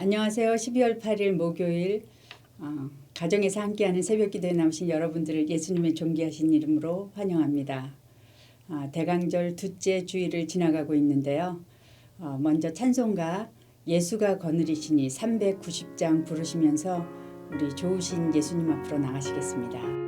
안녕하세요. 12월 8일 목요일 가정에서 함께하는 새벽기도에 나오신 여러분들을 예수님의 존귀하신 이름으로 환영합니다. 대강절 둘째 주일을 지나가고 있는데요. 먼저 찬송가 예수가 거느리시니 390장 부르시면서 우리 좋으신 예수님 앞으로 나가시겠습니다.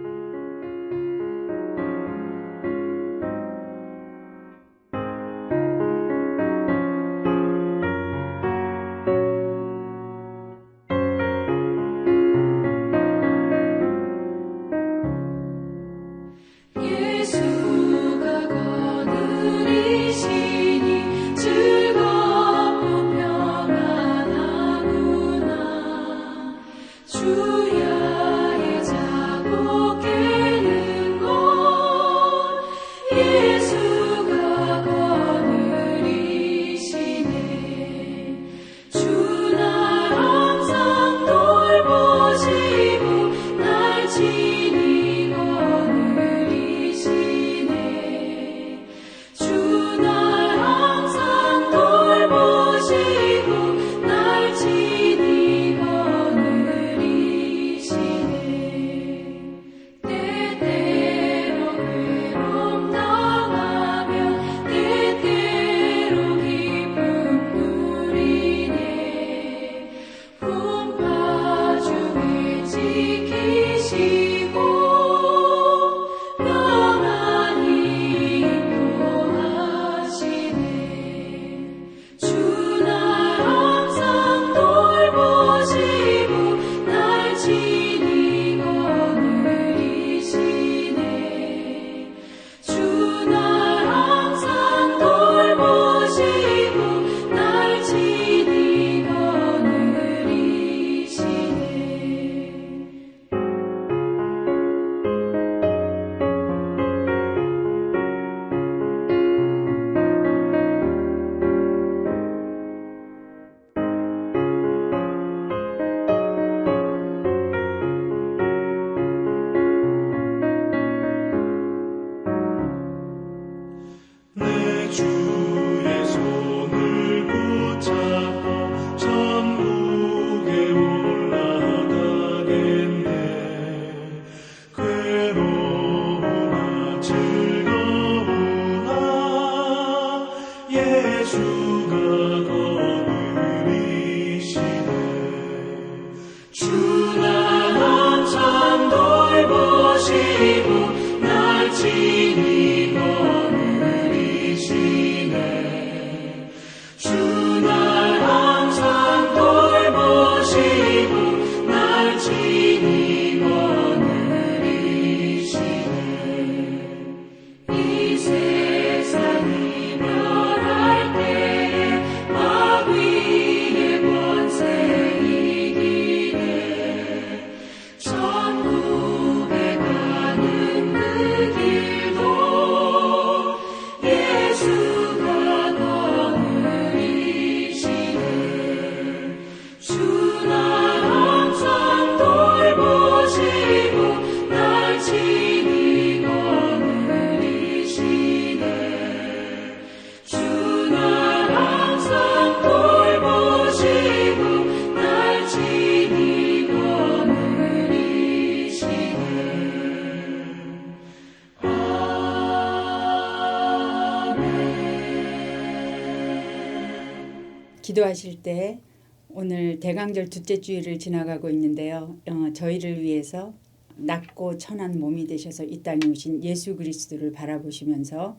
기도하실 때 오늘 대강절 둘째 주일을 지나가고 있는데요. 저희를 위해서 낮고 천한 몸이 되셔서 이 땅에 오신 예수 그리스도를 바라보시면서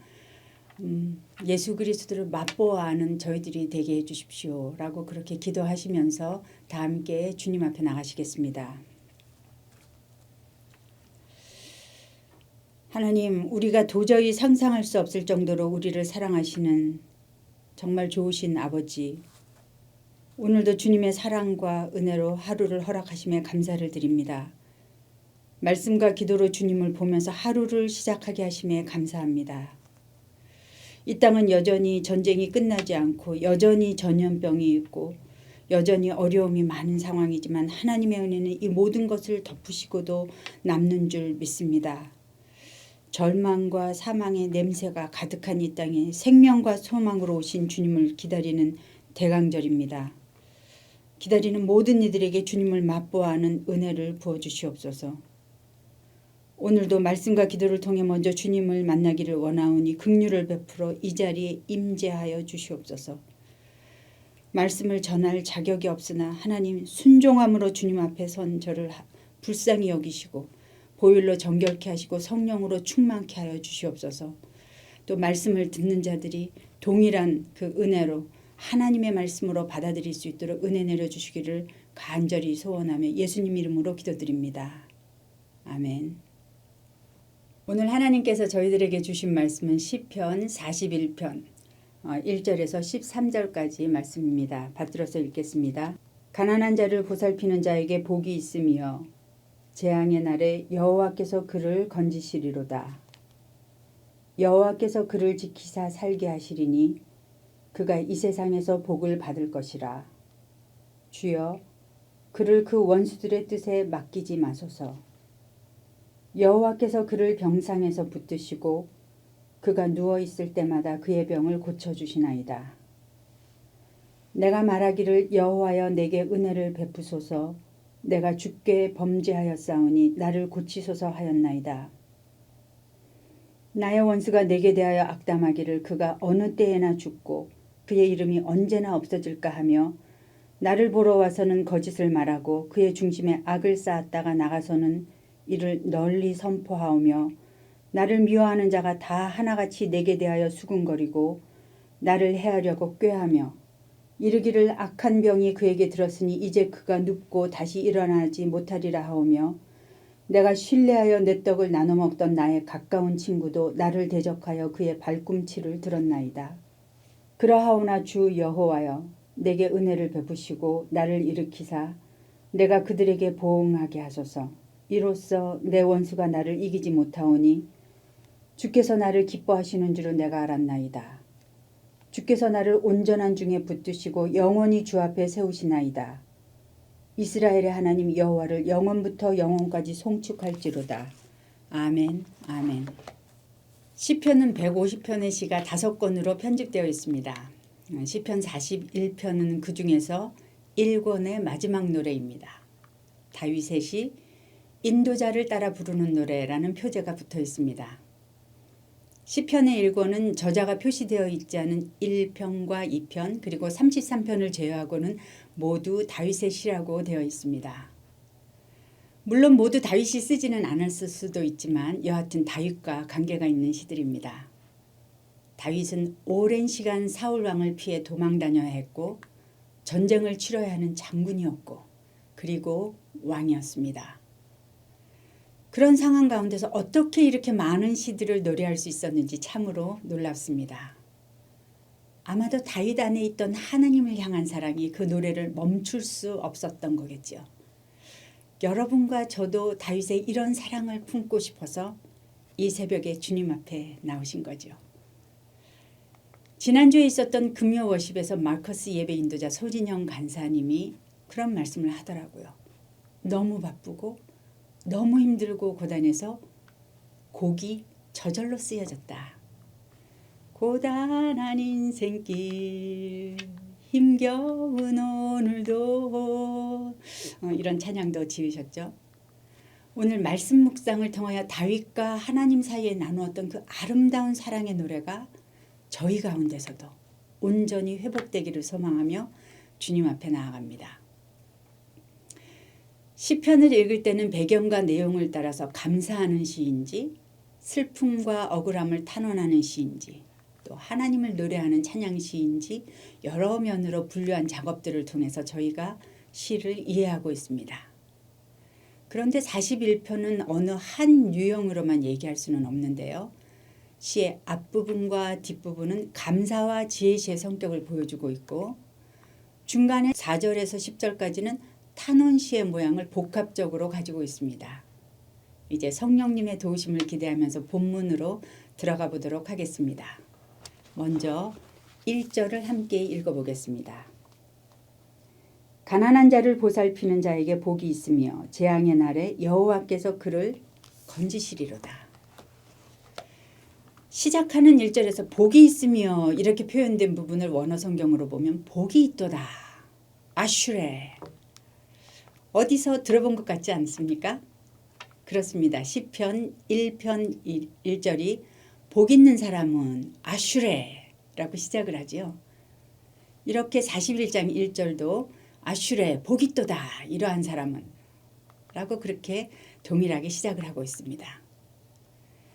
예수 그리스도를 맛보아 아는 저희들이 되게 해주십시오 라고 그렇게 기도하시면서 다 함께 주님 앞에 나가시겠습니다. 하나님, 우리가 도저히 상상할 수 없을 정도로 우리를 사랑하시는 정말 좋으신 아버지, 오늘도 주님의 사랑과 은혜로 하루를 허락하심에 감사를 드립니다. 말씀과 기도로 주님을 보면서 하루를 시작하게 하심에 감사합니다. 이 땅은 여전히 전쟁이 끝나지 않고 여전히 전염병이 있고 여전히 어려움이 많은 상황이지만 하나님의 은혜는 이 모든 것을 덮으시고도 남는 줄 믿습니다. 절망과 사망의 냄새가 가득한 이 땅에 생명과 소망으로 오신 주님을 기다리는 대강절입니다. 기다리는 모든 이들에게 주님을 맛보아하는 은혜를 부어주시옵소서. 오늘도 말씀과 기도를 통해 먼저 주님을 만나기를 원하오니 긍휼을 베풀어 이 자리에 임재하여 주시옵소서. 말씀을 전할 자격이 없으나 하나님 순종함으로 주님 앞에 선 저를 불쌍히 여기시고 보혈로 정결케 하시고 성령으로 충만케 하여 주시옵소서. 또 말씀을 듣는 자들이 동일한 그 은혜로 하나님의 말씀으로 받아들일 수 있도록 은혜 내려주시기를 간절히 소원하며 예수님 이름으로 기도드립니다. 아멘. 오늘 하나님께서 저희들에게 주신 말씀은 시편 41편 1절에서 13절까지 말씀입니다. 받들어서 읽겠습니다. 가난한 자를 보살피는 자에게 복이 있으며 재앙의 날에 여호와께서 그를 건지시리로다. 여호와께서 그를 지키사 살게 하시리니 그가 이 세상에서 복을 받을 것이라. 주여 그를 그 원수들의 뜻에 맡기지 마소서. 여호와께서 그를 병상에서 붙드시고 그가 누워있을 때마다 그의 병을 고쳐주시나이다. 내가 말하기를 여호와여 내게 은혜를 베푸소서. 내가 주께 범죄하였사오니 나를 고치소서 하였나이다. 나의 원수가 내게 대하여 악담하기를 그가 어느 때에나 죽고 그의 이름이 언제나 없어질까 하며 나를 보러 와서는 거짓을 말하고 그의 중심에 악을 쌓았다가 나가서는 이를 널리 선포하오며 나를 미워하는 자가 다 하나같이 내게 대하여 수군거리고 나를 해하려고 꾀하며 이르기를 악한 병이 그에게 들었으니 이제 그가 눕고 다시 일어나지 못하리라 하오며 내가 신뢰하여 내 떡을 나눠 먹던 나의 가까운 친구도 나를 대적하여 그의 발꿈치를 들었나이다. 그러하오나 주 여호와여 내게 은혜를 베푸시고 나를 일으키사 내가 그들에게 보응하게 하소서. 이로써 내 원수가 나를 이기지 못하오니 주께서 나를 기뻐하시는 줄은 내가 알았나이다. 주께서 나를 온전한 중에 붙드시고 영원히 주 앞에 세우시나이다. 이스라엘의 하나님 여호와를 영원부터 영원까지 송축할지로다. 아멘. 아멘. 시편은 150편의 시가 5권으로 편집되어 있습니다. 시편 41편은 그 중에서 1권의 마지막 노래입니다. 다윗의 시 인도자를 따라 부르는 노래라는 표제가 붙어 있습니다. 시편의 1권은 저자가 표시되어 있지 않은 1편과 2편 그리고 33편을 제외하고는 모두 다윗의 시라고 되어 있습니다. 물론 모두 다윗이 쓰지는 않았을 수도 있지만 여하튼 다윗과 관계가 있는 시들입니다. 다윗은 오랜 시간 사울 왕을 피해 도망 다녀야 했고 전쟁을 치러야 하는 장군이었고 그리고 왕이었습니다. 그런 상황 가운데서 어떻게 이렇게 많은 시들을 노래할 수 있었는지 참으로 놀랍습니다. 아마도 다윗 안에 있던 하나님을 향한 사랑이 그 노래를 멈출 수 없었던 거겠죠. 여러분과 저도 다윗의 이런 사랑을 품고 싶어서 이 새벽에 주님 앞에 나오신 거죠. 지난주에 있었던 금요 워십에서 마커스 예배 인도자 소진영 간사님이 그런 말씀을 하더라고요. 너무 바쁘고 너무 힘들고 고단해서 곡이 저절로 쓰여졌다. 고단한 인생길 힘겨운 오늘도 이런 찬양도 지으셨죠. 오늘 말씀 묵상을 통하여 다윗과 하나님 사이에 나누었던 그 아름다운 사랑의 노래가 저희 가운데서도 온전히 회복되기를 소망하며 주님 앞에 나아갑니다. 시편을 읽을 때는 배경과 내용을 따라서 감사하는 시인지 슬픔과 억울함을 탄원하는 시인지 또 하나님을 노래하는 찬양 시인지 여러 면으로 분류한 작업들을 통해서 저희가 시를 이해하고 있습니다. 그런데 41편은 어느 한 유형으로만 얘기할 수는 없는데요. 시의 앞부분과 뒷부분은 감사와 지혜시의 성격을 보여주고 있고 중간에 4절에서 10절까지는 탄원시의 모양을 복합적으로 가지고 있습니다. 이제 성령님의 도우심을 기대하면서 본문으로 들어가 보도록 하겠습니다. 먼저 1절을 함께 읽어보겠습니다. 가난한 자를 보살피는 자에게 복이 있으며 재앙의 날에 여호와께서 그를 건지시리로다. 시작하는 1절에서 복이 있으며 이렇게 표현된 부분을 원어 성경으로 보면 복이 있도다 아슈레. 어디서 들어본 것 같지 않습니까? 그렇습니다. 시편 1편 1절이 복 있는 사람은 아슈레라고 시작을 하죠. 이렇게 41장 1절도 아슈레 복 있도다 이러한 사람은 라고 그렇게 동일하게 시작을 하고 있습니다.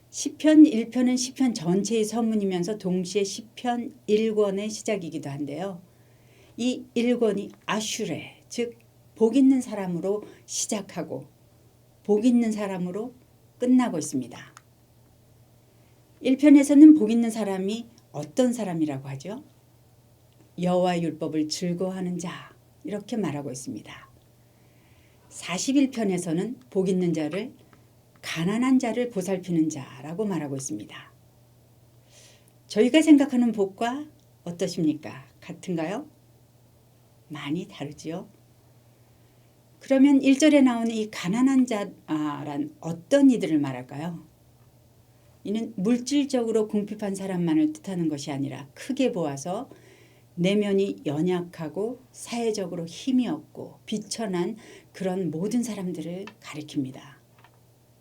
시편 1편은 시편 전체의 서문이면서 동시에 시편 1권의 시작이기도 한데요. 이 1권이 아슈레 즉 복 있는 사람으로 시작하고 복 있는 사람으로 끝나고 있습니다. 1편에서는 복 있는 사람이 어떤 사람이라고 하죠? 여호와의 율법을 즐거워하는 자 이렇게 말하고 있습니다. 41편에서는 복 있는 자를 가난한 자를 보살피는 자라고 말하고 있습니다. 저희가 생각하는 복과 어떠십니까? 같은가요? 많이 다르지요? 그러면 1절에 나오는 이 가난한 자란 어떤 이들을 말할까요? 이는 물질적으로 궁핍한 사람만을 뜻하는 것이 아니라 크게 보아서 내면이 연약하고 사회적으로 힘이 없고 비천한 그런 모든 사람들을 가리킵니다.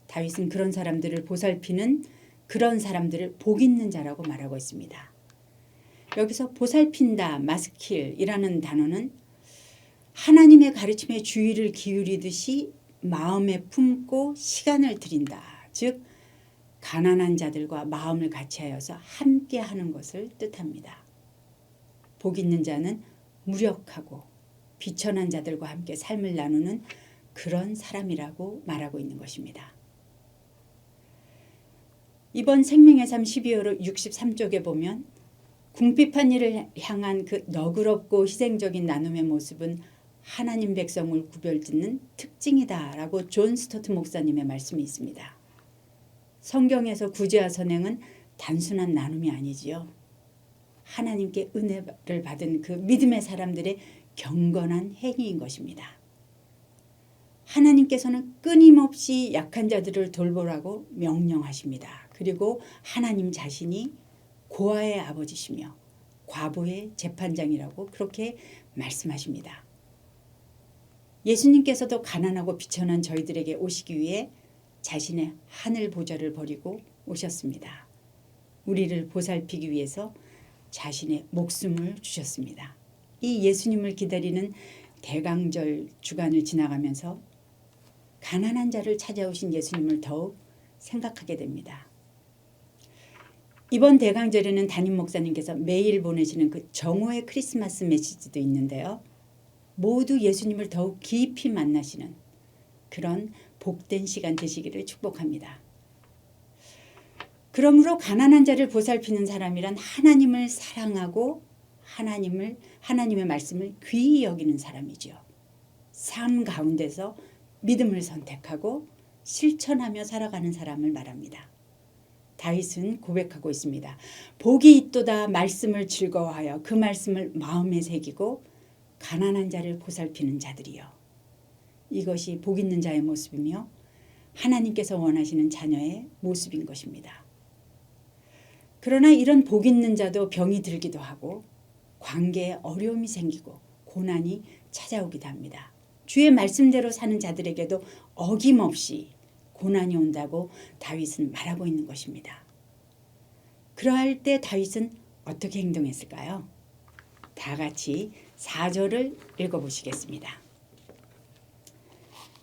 다윗은 그런 사람들을 보살피는 그런 사람들을 복 있는 자라고 말하고 있습니다. 여기서 보살핀다, 마스킬이라는 단어는 하나님의 가르침에 주의를 기울이듯이 마음에 품고 시간을 들인다. 즉 가난한 자들과 마음을 같이하여서 함께하는 것을 뜻합니다. 복 있는 자는 무력하고 비천한 자들과 함께 삶을 나누는 그런 사람이라고 말하고 있는 것입니다. 이번 생명의 삶 12월 63쪽에 보면 궁핍한 이를 향한 그 너그럽고 희생적인 나눔의 모습은 하나님 백성을 구별짓는 특징이다라고 존 스토트 목사님의 말씀이 있습니다. 성경에서 구제와 선행은 단순한 나눔이 아니지요. 하나님께 은혜를 받은 그 믿음의 사람들의 경건한 행위인 것입니다. 하나님께서는 끊임없이 약한 자들을 돌보라고 명령하십니다. 그리고 하나님 자신이 고아의 아버지시며 과부의 재판장이라고 그렇게 말씀하십니다. 예수님께서도 가난하고 비천한 저희들에게 오시기 위해 자신의 하늘 보좌를 버리고 오셨습니다. 우리를 보살피기 위해서 자신의 목숨을 주셨습니다. 이 예수님을 기다리는 대강절 주간을 지나가면서 가난한 자를 찾아오신 예수님을 더욱 생각하게 됩니다. 이번 대강절에는 담임 목사님께서 매일 보내시는 그 정오의 크리스마스 메시지도 있는데요. 모두 예수님을 더욱 깊이 만나시는 그런 복된 시간 되시기를 축복합니다. 그러므로 가난한 자를 보살피는 사람이란 하나님을 사랑하고 하나님의 말씀을 귀히 여기는 사람이죠. 삶 가운데서 믿음을 선택하고 실천하며 살아가는 사람을 말합니다. 다윗은 고백하고 있습니다. 복이 있도다 말씀을 즐거워하여 그 말씀을 마음에 새기고 가난한 자를 보살피는 자들이요. 이것이 복 있는 자의 모습이며 하나님께서 원하시는 자녀의 모습인 것입니다. 그러나 이런 복 있는 자도 병이 들기도 하고 관계에 어려움이 생기고 고난이 찾아오기도 합니다. 주의 말씀대로 사는 자들에게도 어김없이 고난이 온다고 다윗은 말하고 있는 것입니다. 그러할 때 다윗은 어떻게 행동했을까요? 다 같이 4절을 읽어보시겠습니다.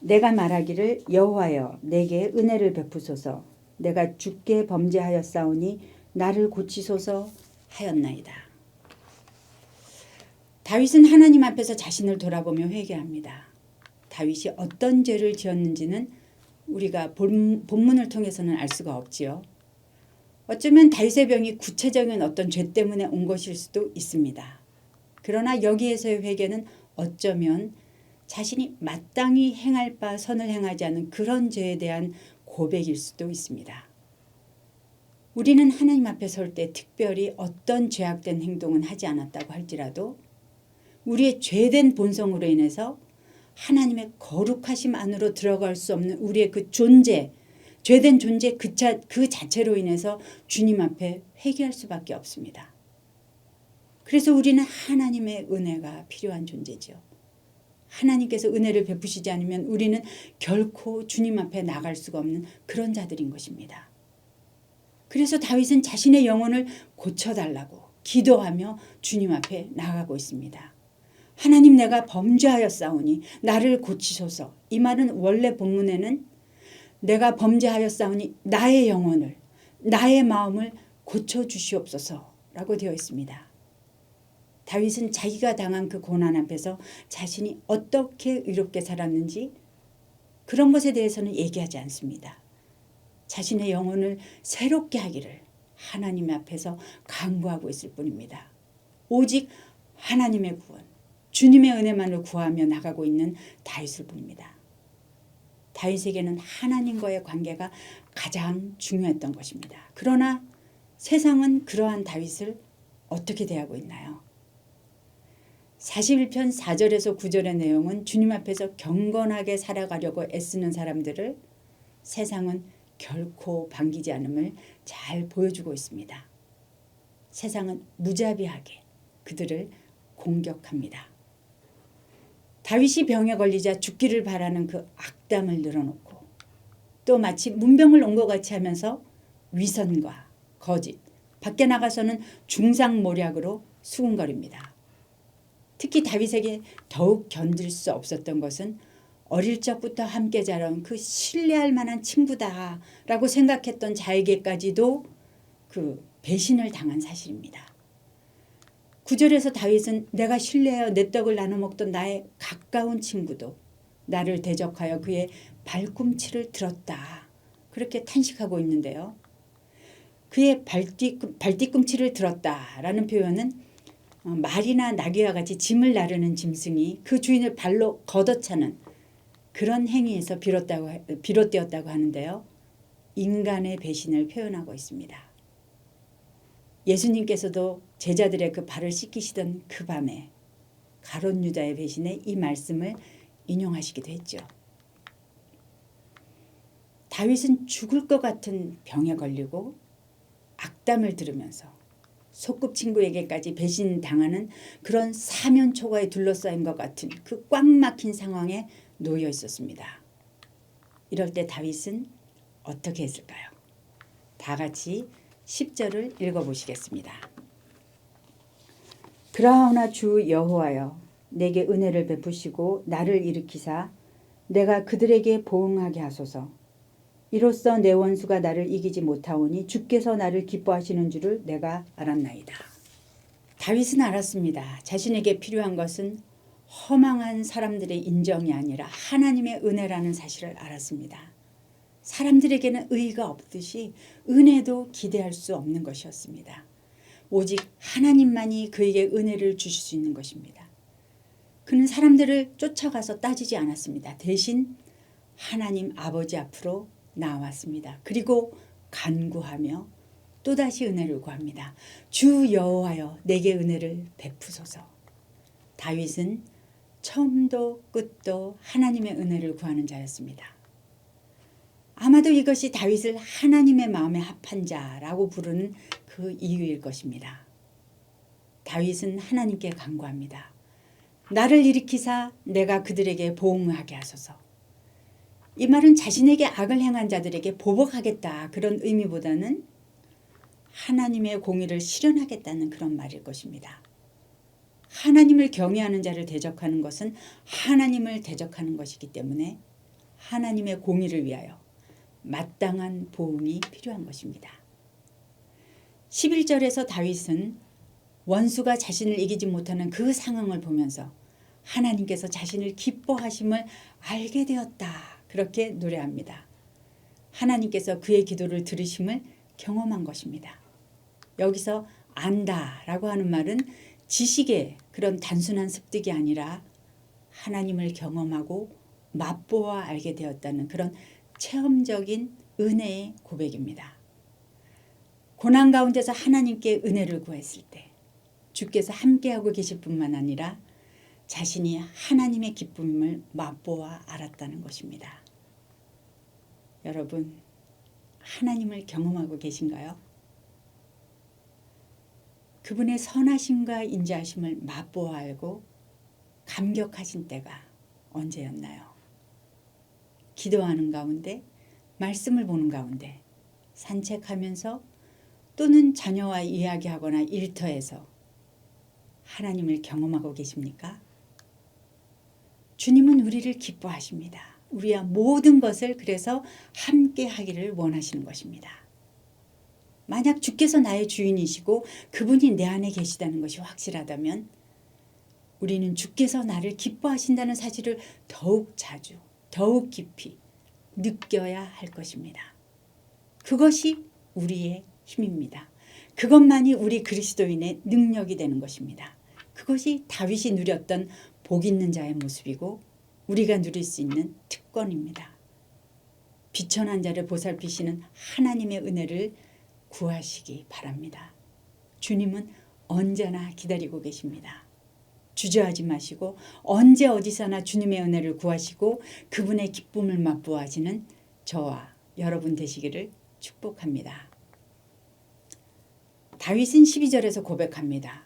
내가 말하기를 여호와여 내게 은혜를 베푸소서 내가 주께 범죄하였사오니 나를 고치소서 하였나이다. 다윗은 하나님 앞에서 자신을 돌아보며 회개합니다. 다윗이 어떤 죄를 지었는지는 우리가 본문을 통해서는 알 수가 없지요. 어쩌면 다윗의 병이 구체적인 어떤 죄 때문에 온 것일 수도 있습니다. 그러나 여기에서의 회개는 어쩌면 자신이 마땅히 행할 바 선을 행하지 않은 그런 죄에 대한 고백일 수도 있습니다. 우리는 하나님 앞에 설 때 특별히 어떤 죄악된 행동은 하지 않았다고 할지라도 우리의 죄된 본성으로 인해서 하나님의 거룩하심 안으로 들어갈 수 없는 우리의 그 존재, 죄된 존재 그 자체로 인해서 주님 앞에 회개할 수밖에 없습니다. 그래서 우리는 하나님의 은혜가 필요한 존재죠. 하나님께서 은혜를 베푸시지 않으면 우리는 결코 주님 앞에 나갈 수가 없는 그런 자들인 것입니다. 그래서 다윗은 자신의 영혼을 고쳐달라고 기도하며 주님 앞에 나가고 있습니다. 하나님, 내가 범죄하였사오니 나를 고치소서. 이 말은 원래 본문에는 내가 범죄하였사오니 나의 영혼을, 나의 마음을 고쳐주시옵소서라고 되어 있습니다. 다윗은 자기가 당한 그 고난 앞에서 자신이 어떻게 의롭게 살았는지 그런 것에 대해서는 얘기하지 않습니다. 자신의 영혼을 새롭게 하기를 하나님 앞에서 간구하고 있을 뿐입니다. 오직 하나님의 구원, 주님의 은혜만을 구하며 나가고 있는 다윗을 봅니다. 다윗에게는 하나님과의 관계가 가장 중요했던 것입니다. 그러나 세상은 그러한 다윗을 어떻게 대하고 있나요? 41편 4절에서 9절의 내용은 주님 앞에서 경건하게 살아가려고 애쓰는 사람들을 세상은 결코 반기지 않음을 잘 보여주고 있습니다. 세상은 무자비하게 그들을 공격합니다. 다윗이 병에 걸리자 죽기를 바라는 그 악담을 늘어놓고 또 마치 문병을 온 것 같이 하면서 위선과 거짓, 밖에 나가서는 중상모략으로 수군거립니다. 특히 다윗에게 더욱 견딜 수 없었던 것은 어릴 적부터 함께 자라온 그 신뢰할 만한 친구다라고 생각했던 자에게까지도 그 배신을 당한 사실입니다. 9절에서 다윗은 내가 신뢰하여 내 떡을 나눠 먹던 나의 가까운 친구도 나를 대적하여 그의 발꿈치를 들었다. 그렇게 탄식하고 있는데요. 그의 발뒤꿈치를 들었다라는 표현은 말이나 나귀와 같이 짐을 나르는 짐승이 그 주인을 발로 걷어차는 그런 행위에서 비롯되었다고 하는데요. 인간의 배신을 표현하고 있습니다. 예수님께서도 제자들의 그 발을 씻기시던 그 밤에 가룟 유다의 배신에 이 말씀을 인용하시기도 했죠. 다윗은 죽을 것 같은 병에 걸리고 악담을 들으면서 소꿉친구에게까지 배신당하는 그런 사면초가에 둘러싸인 것 같은 그 꽉 막힌 상황에 놓여 있었습니다. 이럴 때 다윗은 어떻게 했을까요? 다 같이 10절을 읽어보시겠습니다. 그러하오나 주 여호와여 내게 은혜를 베푸시고 나를 일으키사 내가 그들에게 보응하게 하소서. 이로써 내 원수가 나를 이기지 못하오니 주께서 나를 기뻐하시는 줄을 내가 알았나이다. 다윗은 알았습니다. 자신에게 필요한 것은 허망한 사람들의 인정이 아니라 하나님의 은혜라는 사실을 알았습니다. 사람들에게는 의의가 없듯이 은혜도 기대할 수 없는 것이었습니다. 오직 하나님만이 그에게 은혜를 주실 수 있는 것입니다. 그는 사람들을 쫓아가서 따지지 않았습니다. 대신 하나님 아버지 앞으로 나왔습니다. 그리고 간구하며 또다시 은혜를 구합니다. 주 여호와여 내게 은혜를 베푸소서. 다윗은 처음도 끝도 하나님의 은혜를 구하는 자였습니다. 아마도 이것이 다윗을 하나님의 마음에 합한 자라고 부르는 그 이유일 것입니다. 다윗은 하나님께 간구합니다. 나를 일으키사 내가 그들에게 보응하게 하소서. 이 말은 자신에게 악을 행한 자들에게 보복하겠다 그런 의미보다는 하나님의 공의를 실현하겠다는 그런 말일 것입니다. 하나님을 경외하는 자를 대적하는 것은 하나님을 대적하는 것이기 때문에 하나님의 공의를 위하여 마땅한 보응이 필요한 것입니다. 11절에서 다윗은 원수가 자신을 이기지 못하는 그 상황을 보면서 하나님께서 자신을 기뻐하심을 알게 되었다. 그렇게 노래합니다. 하나님께서 그의 기도를 들으심을 경험한 것입니다. 여기서 안다라고 하는 말은 지식의 그런 단순한 습득이 아니라 하나님을 경험하고 맛보아 알게 되었다는 그런 체험적인 은혜의 고백입니다. 고난 가운데서 하나님께 은혜를 구했을 때 주께서 함께하고 계실 뿐만 아니라 자신이 하나님의 기쁨을 맛보아 알았다는 것입니다. 여러분, 하나님을 경험하고 계신가요? 그분의 선하심과 인자하심을 맛보아 알고 감격하신 때가 언제였나요? 기도하는 가운데, 말씀을 보는 가운데, 산책하면서 또는 자녀와 이야기하거나 일터에서 하나님을 경험하고 계십니까? 주님은 우리를 기뻐하십니다. 우리와 모든 것을 그래서 함께 하기를 원하시는 것입니다. 만약 주께서 나의 주인이시고 그분이 내 안에 계시다는 것이 확실하다면 우리는 주께서 나를 기뻐하신다는 사실을 더욱 자주, 더욱 깊이 느껴야 할 것입니다. 그것이 우리의 힘입니다. 그것만이 우리 그리스도인의 능력이 되는 것입니다. 그것이 다윗이 누렸던 복 있는 자의 모습이고 우리가 누릴 수 있는 특권입니다. 비천한 자를 보살피시는 하나님의 은혜를 구하시기 바랍니다. 주님은 언제나 기다리고 계십니다. 주저하지 마시고 언제 어디서나 주님의 은혜를 구하시고 그분의 기쁨을 맛보아지는 저와 여러분 되시기를 축복합니다. 다윗은 12절에서 고백합니다.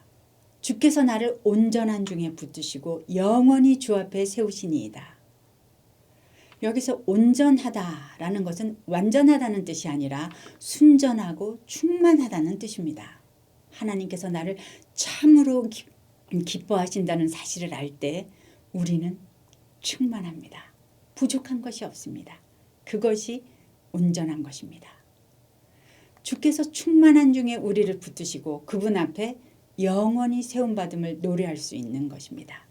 주께서 나를 온전한 중에 붙드시고 영원히 주 앞에 세우시니이다. 여기서 온전하다라는 것은 완전하다는 뜻이 아니라 순전하고 충만하다는 뜻입니다. 하나님께서 나를 참으로 기뻐하신다는 사실을 알 때 우리는 충만합니다. 부족한 것이 없습니다. 그것이 온전한 것입니다. 주께서 충만한 중에 우리를 붙드시고 그분 앞에 영원히 세움받음을 노래할 수 있는 것입니다.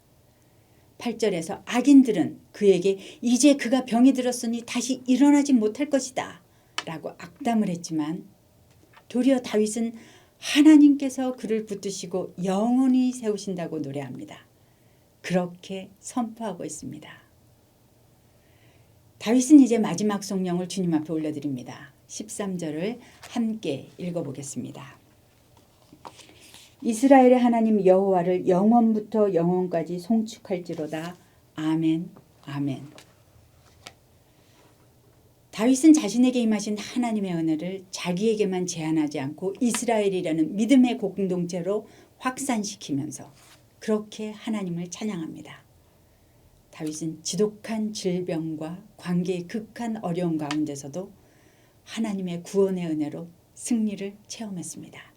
8절에서 악인들은 그에게 이제 그가 병이 들었으니 다시 일어나지 못할 것이다 라고 악담을 했지만 도리어 다윗은 하나님께서 그를 붙드시고 영원히 세우신다고 노래합니다. 그렇게 선포하고 있습니다. 다윗은 이제 마지막 성령을 주님 앞에 올려드립니다. 13절을 함께 읽어보겠습니다. 이스라엘의 하나님 여호와를 영원부터 영원까지 송축할지로다. 아멘, 아멘. 다윗은 자신에게 임하신 하나님의 은혜를 자기에게만 제한하지 않고 이스라엘이라는 믿음의 공동체로 확산시키면서 그렇게 하나님을 찬양합니다. 다윗은 지독한 질병과 관계의 극한 어려움 가운데서도 하나님의 구원의 은혜로 승리를 체험했습니다.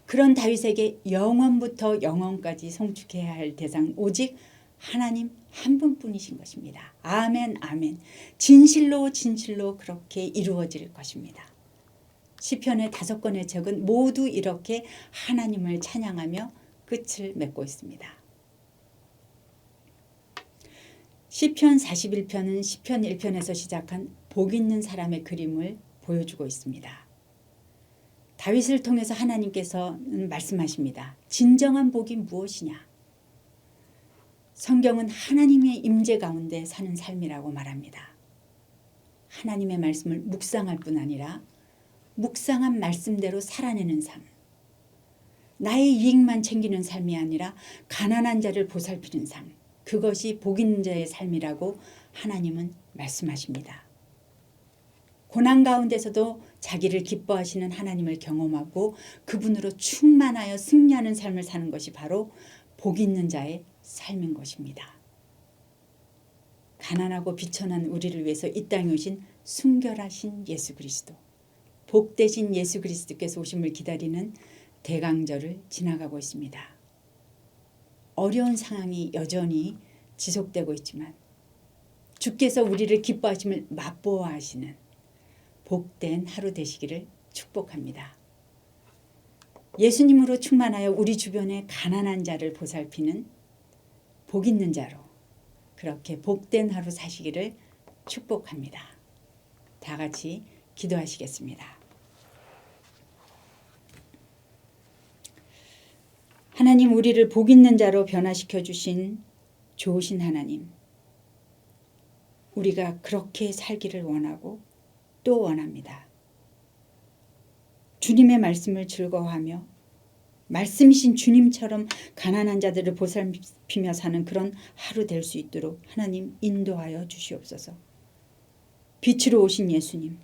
그런 다윗에게 영원부터 영원까지 송축해야 할 대상 오직 하나님 한 분뿐이신 것입니다. 아멘, 아멘. 진실로 진실로 그렇게 이루어질 것입니다. 시편의 5권의 책은 모두 이렇게 하나님을 찬양하며 끝을 맺고 있습니다. 시편 41편은 시편 1편에서 시작한 복 있는 사람의 그림을 보여주고 있습니다. 다윗을 통해서 하나님께서는 말씀하십니다. 진정한 복이 무엇이냐? 성경은 하나님의 임재 가운데 사는 삶이라고 말합니다. 하나님의 말씀을 묵상할 뿐 아니라 묵상한 말씀대로 살아내는 삶. 나의 이익만 챙기는 삶이 아니라 가난한 자를 보살피는 삶. 그것이 복 있는 자의 삶이라고 하나님은 말씀하십니다. 고난 가운데서도 자기를 기뻐하시는 하나님을 경험하고 그분으로 충만하여 승리하는 삶을 사는 것이 바로 복 있는 자의 삶인 것입니다. 가난하고 비천한 우리를 위해서 이 땅에 오신 순결하신 예수 그리스도, 복되신 예수 그리스도께서 오심을 기다리는 대강절을 지나가고 있습니다. 어려운 상황이 여전히 지속되고 있지만 주께서 우리를 기뻐하심을 맛보아 하시는 복된 하루 되시기를 축복합니다. 예수님으로 충만하여 우리 주변의 가난한 자를 보살피는 복 있는 자로 그렇게 복된 하루 사시기를 축복합니다. 다 같이 기도하시겠습니다. 하나님, 우리를 복 있는 자로 변화시켜 주신 좋으신 하나님, 우리가 그렇게 살기를 원하고 또 원합니다. 주님의 말씀을 즐거워하며 말씀이신 주님처럼 가난한 자들을 보살피며 사는 그런 하루 될 수 있도록 하나님 인도하여 주시옵소서. 빛으로 오신 예수님,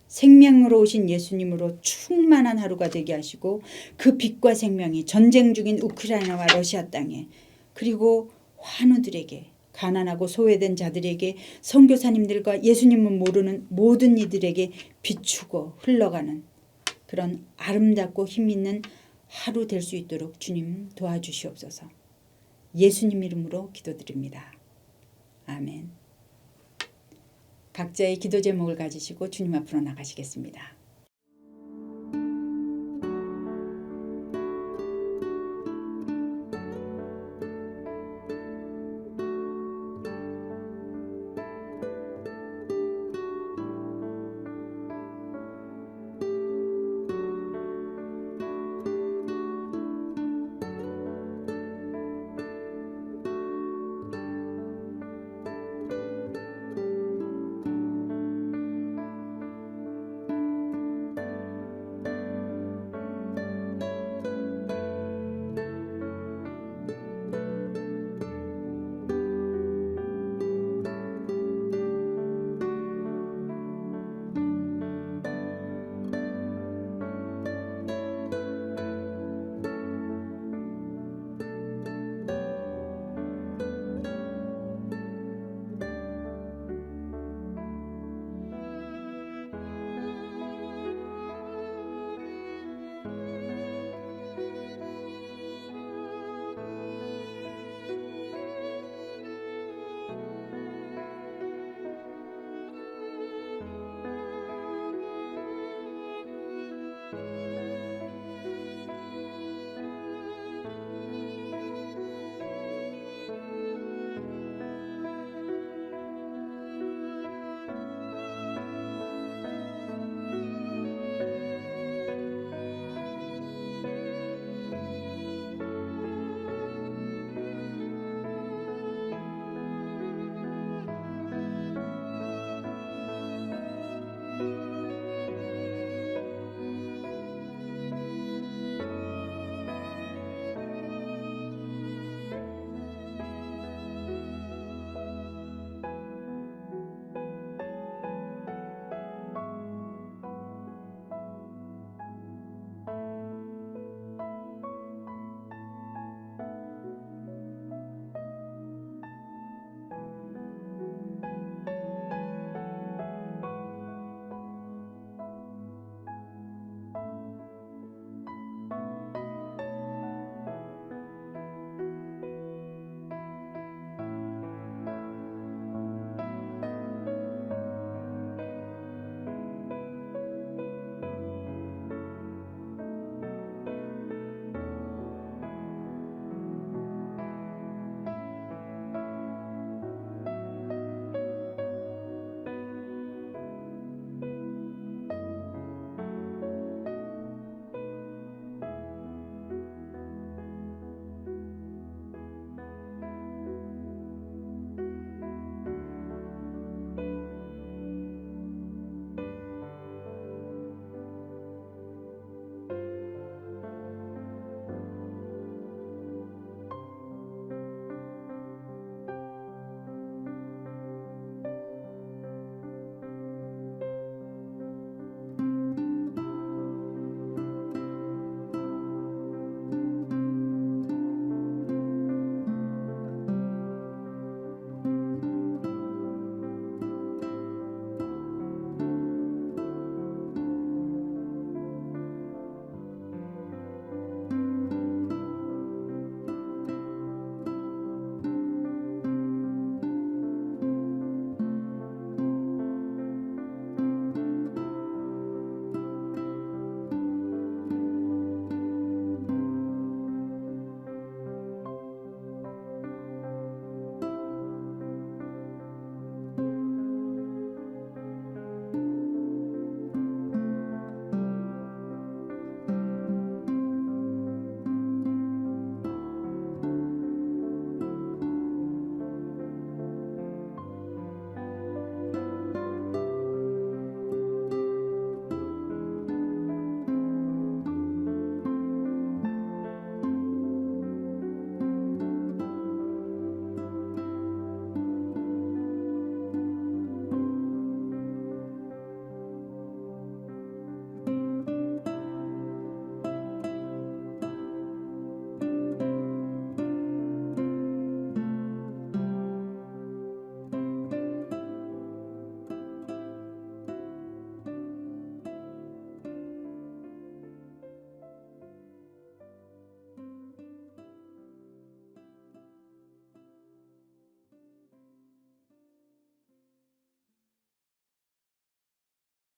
생명으로 오신 예수님으로 충만한 하루가 되게 하시고 그 빛과 생명이 전쟁 중인 우크라이나와 러시아 땅에 그리고 환우들에게 가난하고 소외된 자들에게, 선교사님들과 예수님을 모르는 모든 이들에게 비추고 흘러가는 그런 아름답고 힘있는 하루 될 수 있도록 주님 도와주시옵소서. 예수님 이름으로 기도드립니다. 아멘. 각자의 기도 제목을 가지시고 주님 앞으로 나가시겠습니다.